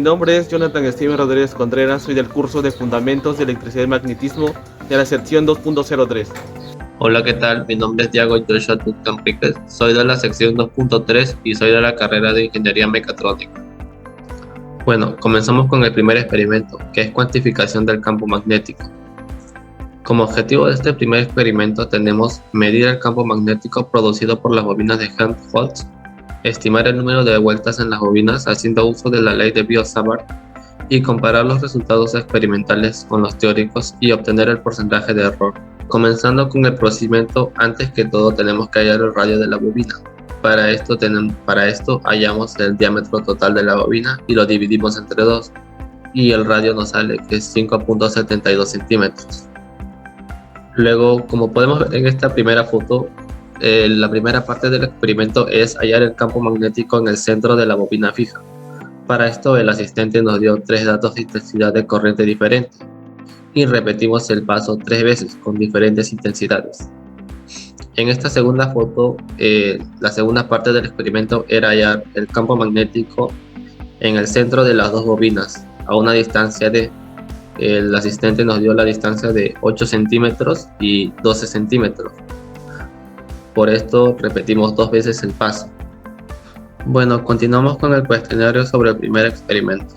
nombre es Jonathan Steven Rodríguez Contreras, soy del curso de Fundamentos de Electricidad y Magnetismo de la sección 2.03. Hola, ¿qué tal? Mi nombre es Diego Joshua Tucán Enríquez, soy de la sección 2.3 y soy de la carrera de Ingeniería Mecatrónica. Bueno, comenzamos con el primer experimento, que es cuantificación del campo magnético. Como objetivo de este primer experimento tenemos medir el campo magnético producido por las bobinas de Helmholtz, estimar el número de vueltas en las bobinas haciendo uso de la ley de Biot-Savart y comparar los resultados experimentales con los teóricos y obtener el porcentaje de error. Comenzando con el procedimiento, antes que todo tenemos que hallar el radio de la bobina. Para esto hallamos el diámetro total de la bobina y lo dividimos entre 2 y el radio nos sale que es 5.72 centímetros. Luego, como podemos ver en esta primera foto, la primera parte del experimento es hallar el campo magnético en el centro de la bobina fija. Para esto el asistente nos dio 3 datos de intensidad de corriente diferentes y repetimos el paso 3 veces con diferentes intensidades. En esta segunda foto, la segunda parte del experimento era hallar el campo magnético en el centro de las dos bobinas a una distancia de, el asistente nos dio la distancia de 8 centímetros y 12 centímetros. Por esto repetimos 2 veces el paso. Bueno, continuamos con el cuestionario sobre el primer experimento.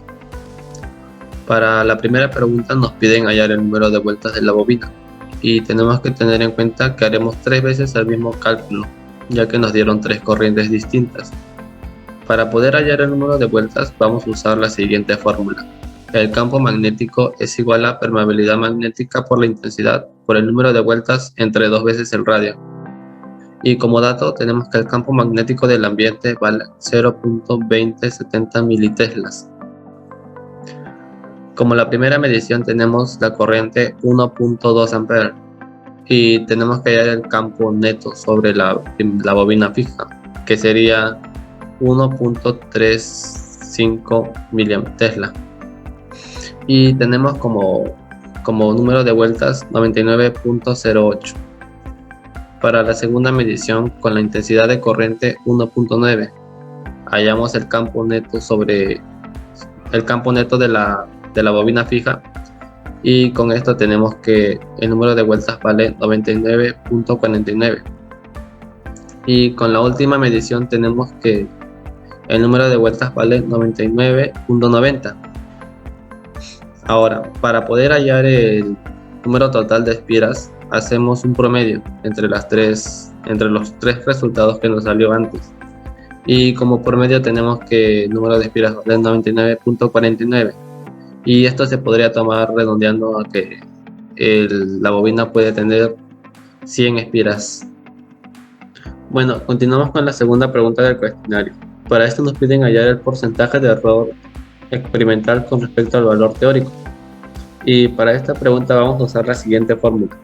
Para la primera pregunta nos piden hallar el número de vueltas de la bobina y tenemos que tener en cuenta que haremos 3 veces el mismo cálculo, ya que nos dieron 3 corrientes distintas. Para poder hallar el número de vueltas vamos a usar la siguiente fórmula. El campo magnético es igual a permeabilidad magnética por la intensidad por el número de vueltas entre 2 veces el radio. Y como dato tenemos que el campo magnético del ambiente vale 0.2070 militeslas. Como la primera medición tenemos la corriente 1.2 amperes y tenemos que hallar el campo neto sobre la bobina fija, que sería 1.35 miliamperes. Y tenemos como número de vueltas 99.08. Para la segunda medición con la intensidad de corriente 1.9 hallamos el campo neto sobre el campo neto de la bobina fija y con esto tenemos que el número de vueltas vale 99.49 y con la última medición tenemos que el número de vueltas vale 99.90. Ahora, para poder hallar el número total de espiras hacemos un promedio entre los 3 resultados que nos salió antes y como promedio tenemos que el número de espiras vale 99.49 y esto se podría tomar redondeando a que la bobina puede tener 100 espiras. Bueno, continuamos con la segunda pregunta del cuestionario. Para esto nos piden hallar el porcentaje de error experimental con respecto al valor teórico y para esta pregunta vamos a usar la siguiente fórmula,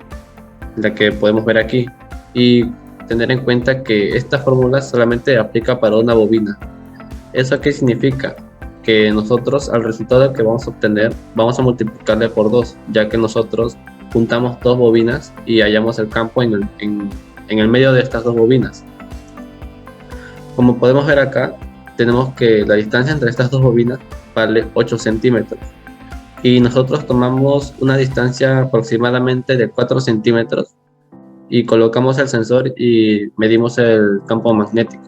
la que podemos ver aquí, y tener en cuenta que esta fórmula solamente aplica para una bobina. ¿Eso qué significa? Que nosotros al resultado que vamos a obtener vamos a multiplicarle por 2, ya que nosotros juntamos 2 bobinas y hallamos el campo en el medio de estas 2 bobinas. Como podemos ver acá, tenemos que la distancia entre estas 2 bobinas vale 8 centímetros y nosotros tomamos una distancia aproximadamente de 4 centímetros y colocamos el sensor y medimos el campo magnético.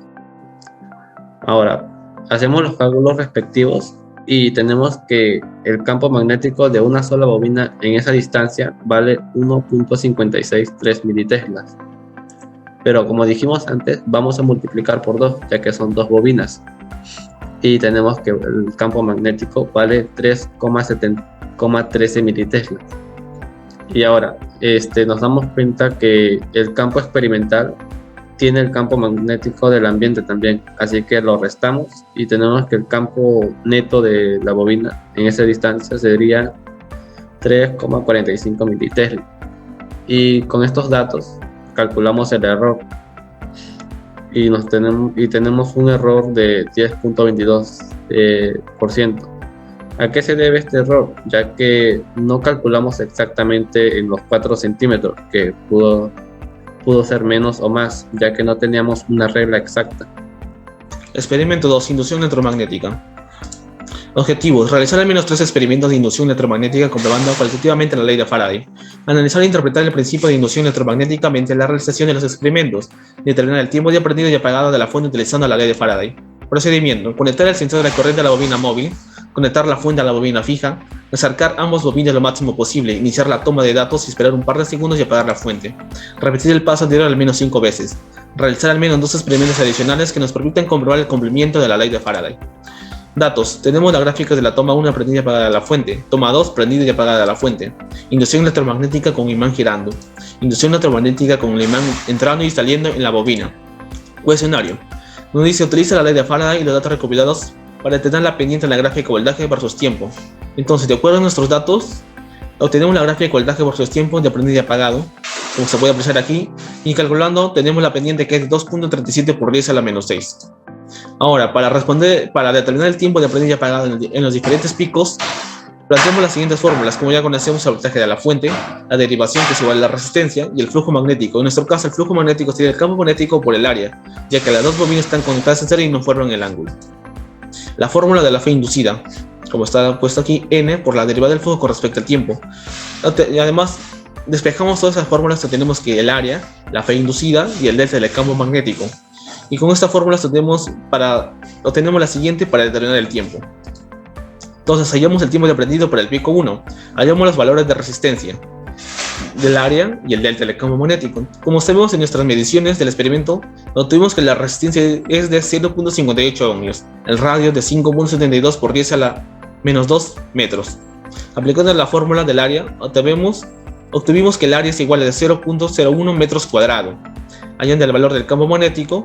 Ahora, hacemos los cálculos respectivos y tenemos que el campo magnético de una sola bobina en esa distancia vale 1.563 militeslas. Pero como dijimos antes, vamos a multiplicar por 2, ya que son 2 bobinas. Y tenemos que el campo magnético vale 3,13 militeslas. Y ahora, nos damos cuenta que el campo experimental tiene el campo magnético del ambiente también, así que lo restamos y tenemos que el campo neto de la bobina en esa distancia sería 3,45 militeslas. Y con estos datos calculamos el error y tenemos un error de 10.22%. ¿A qué se debe este error? Ya que no calculamos exactamente en los 4 centímetros, que pudo ser menos o más, ya que no teníamos una regla exacta. Experimento 2. Inducción electromagnética. Objetivos: realizar al menos 3 experimentos de inducción electromagnética comprobando cualitativamente la ley de Faraday. Analizar e interpretar el principio de inducción electromagnética mediante la realización de los experimentos. Determinar el tiempo de aprendido y apagado de la fuente utilizando la ley de Faraday. Procedimiento: conectar el sensor de la corriente a la bobina móvil, conectar la fuente a la bobina fija, acercar ambos bobines lo máximo posible, iniciar la toma de datos y esperar un par de segundos y apagar la fuente. Repetir el paso anterior al menos 5 veces. Realizar al menos 2 experimentos adicionales que nos permitan comprobar el cumplimiento de la ley de Faraday. Datos: tenemos las gráficas de la toma 1 prendida y apagada de la fuente, toma 2 prendida y apagada de la fuente, inducción electromagnética con imán girando, inducción electromagnética con el imán entrando y saliendo en la bobina. Cuestionario: nos dice utiliza la ley de Faraday y los datos recopilados para determinar la pendiente en la gráfica de voltaje versus tiempo. Entonces, de acuerdo a nuestros datos, obtenemos la gráfica de voltaje versus tiempo de prendido y apagado, como se puede apreciar aquí, y calculando tenemos la pendiente que es 2.37 por 10 a la menos 6. Ahora, para determinar el tiempo de prendido y apagado en los diferentes picos, planteamos las siguientes fórmulas. Como ya conocemos, el voltaje de la fuente, la derivación que es igual a la resistencia y el flujo magnético. En nuestro caso, el flujo magnético sería el campo magnético por el área, ya que las dos bobinas están conectadas en serie y no forman el ángulo. La fórmula de la fe inducida, como está puesto aquí, n por la derivada del flujo con respecto al tiempo. Y además, despejamos todas esas fórmulas, tenemos que el área, la fe inducida y el delta del campo magnético. Y con esta fórmula obtenemos la siguiente para determinar el tiempo. Entonces hallamos el tiempo de aprendido para el pico 1, hallamos los valores de resistencia del área y el delta del campo magnético. Como sabemos en nuestras mediciones del experimento, obtuvimos que la resistencia es de 0.58 ohmios, el radio de 5.72 por 10 a la menos 2 metros. Aplicando la fórmula del área, obtuvimos que el área es igual a 0.01 metros cuadrados. Hallando el valor del campo magnético,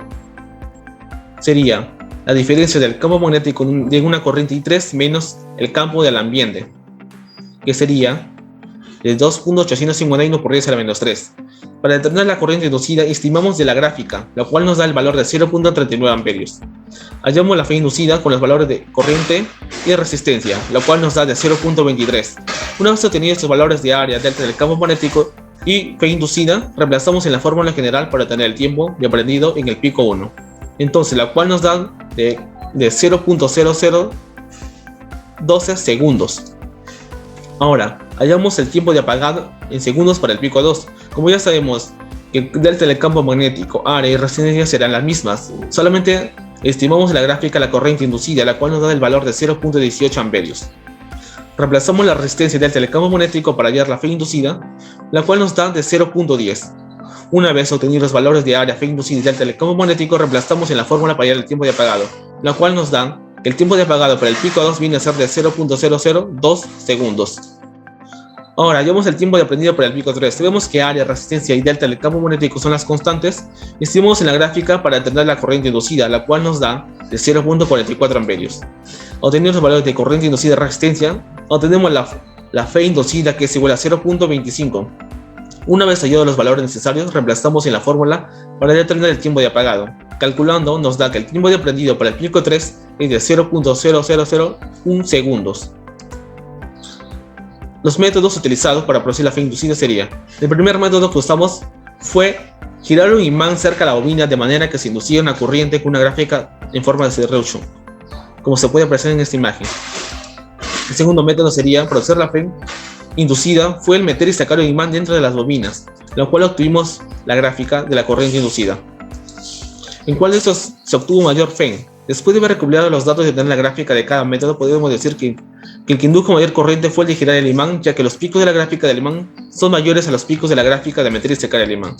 sería la diferencia del campo magnético de una corriente I3 menos el campo del ambiente, que sería de 2.851 por 10 a la menos 3. Para determinar la corriente inducida, estimamos de la gráfica, la cual nos da el valor de 0.39 amperios. Hallamos la fe inducida con los valores de corriente y resistencia, la cual nos da de 0.23. Una vez obtenidos estos valores de área, delta del campo magnético y fe inducida, reemplazamos en la fórmula general para tener el tiempo de aprendido en el pico 1. Entonces, la cual nos da de 0.0012 segundos. Ahora, hallamos el tiempo de apagado en segundos para el pico 2. Como ya sabemos que el delta del campo magnético, área y resistencia serán las mismas, solamente estimamos en la gráfica la corriente inducida, la cual nos da el valor de 0.18 amperios. Reemplazamos la resistencia delta del campo magnético para hallar la fe inducida, la cual nos da de 0.10. Una vez obtenidos los valores de área, fe inducida y delta del campo magnético, reemplazamos en la fórmula para hallar el tiempo de apagado, la cual nos da que el tiempo de apagado para el pico 2 viene a ser de 0.002 segundos. Ahora, hallamos el tiempo de aprendido para el pico 3. Vemos que área, resistencia y delta del campo magnético son las constantes. Estimamos en la gráfica para determinar la corriente inducida, la cual nos da de 0.44 amperios. Obtenidos los valores de corriente inducida y resistencia, obtenemos la fe inducida, que es igual a 0.25. Una vez hallados los valores necesarios, reemplazamos en la fórmula para determinar el tiempo de apagado. Calculando, nos da que el tiempo de aprendido para el pico 3 es de 0.0001 segundos. Los métodos utilizados para producir la fe inducida sería: el primer método que usamos fue girar un imán cerca de la bobina de manera que se inducía una corriente con una gráfica en forma de Serreuschung, como se puede apreciar en esta imagen. El segundo método sería producir la fe inducida, fue el meter y sacar un imán dentro de las bobinas, lo cual obtuvimos la gráfica de la corriente inducida. ¿En cuál de estos se obtuvo mayor fe? Después de haber recopilado los datos y tener la gráfica de cada método, podemos decir que el que indujo mayor corriente fue el de girar el imán, ya que los picos de la gráfica del imán son mayores a los picos de la gráfica de meter y secar el imán.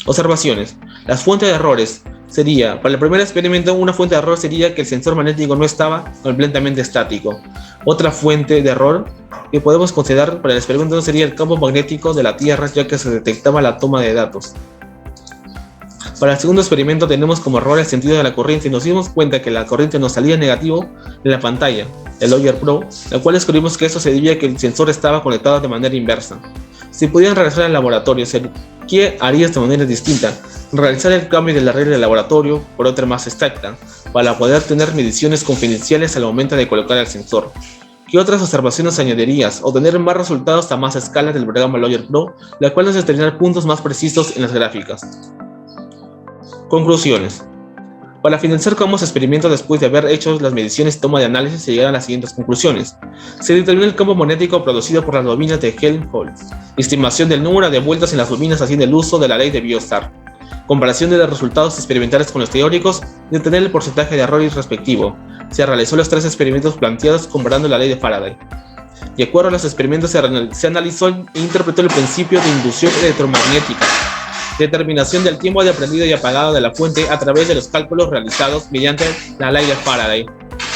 Observaciones. Las fuentes de errores sería: para el primer experimento, una fuente de error sería que el sensor magnético no estaba completamente estático. Otra fuente de error que podemos considerar para el experimento sería el campo magnético de la Tierra, ya que se detectaba la toma de datos. Para el segundo experimento tenemos como error el sentido de la corriente y nos dimos cuenta que la corriente nos salía negativo en la pantalla del Lawyer Pro, la cual descubrimos que eso se debía a que el sensor estaba conectado de manera inversa. Si pudieran regresar al laboratorio, ¿qué harías de manera distinta? Realizar el cambio de la regla del laboratorio por otra más exacta, para poder tener mediciones confidenciales al momento de colocar el sensor. ¿Qué otras observaciones añadirías? Obtener más resultados a más escala del programa Lawyer Pro, la cual nos determinar puntos más precisos en las gráficas. Conclusiones. Para finalizar con ambos experimentos, después de haber hecho las mediciones y toma de análisis, se llegaron a las siguientes conclusiones. Se determinó el campo magnético producido por las bobinas de Helmholtz, estimación del número de vueltas en las bobinas haciendo el uso de la ley de Biot-Savart, comparación de los resultados experimentales con los teóricos y obtener el porcentaje de error respectivo. Se realizó los 3 experimentos planteados comparando la ley de Faraday. De acuerdo a los experimentos, se analizó e interpretó el principio de inducción electromagnética, determinación del tiempo de prendido y apagado de la fuente a través de los cálculos realizados mediante la ley de Faraday.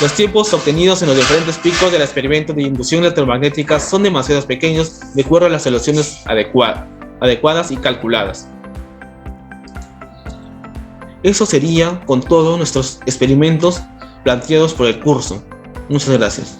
Los tiempos obtenidos en los diferentes picos del experimento de inducción electromagnética son demasiado pequeños de acuerdo a las soluciones adecuadas y calculadas. Eso sería con todos nuestros experimentos planteados por el curso. Muchas gracias.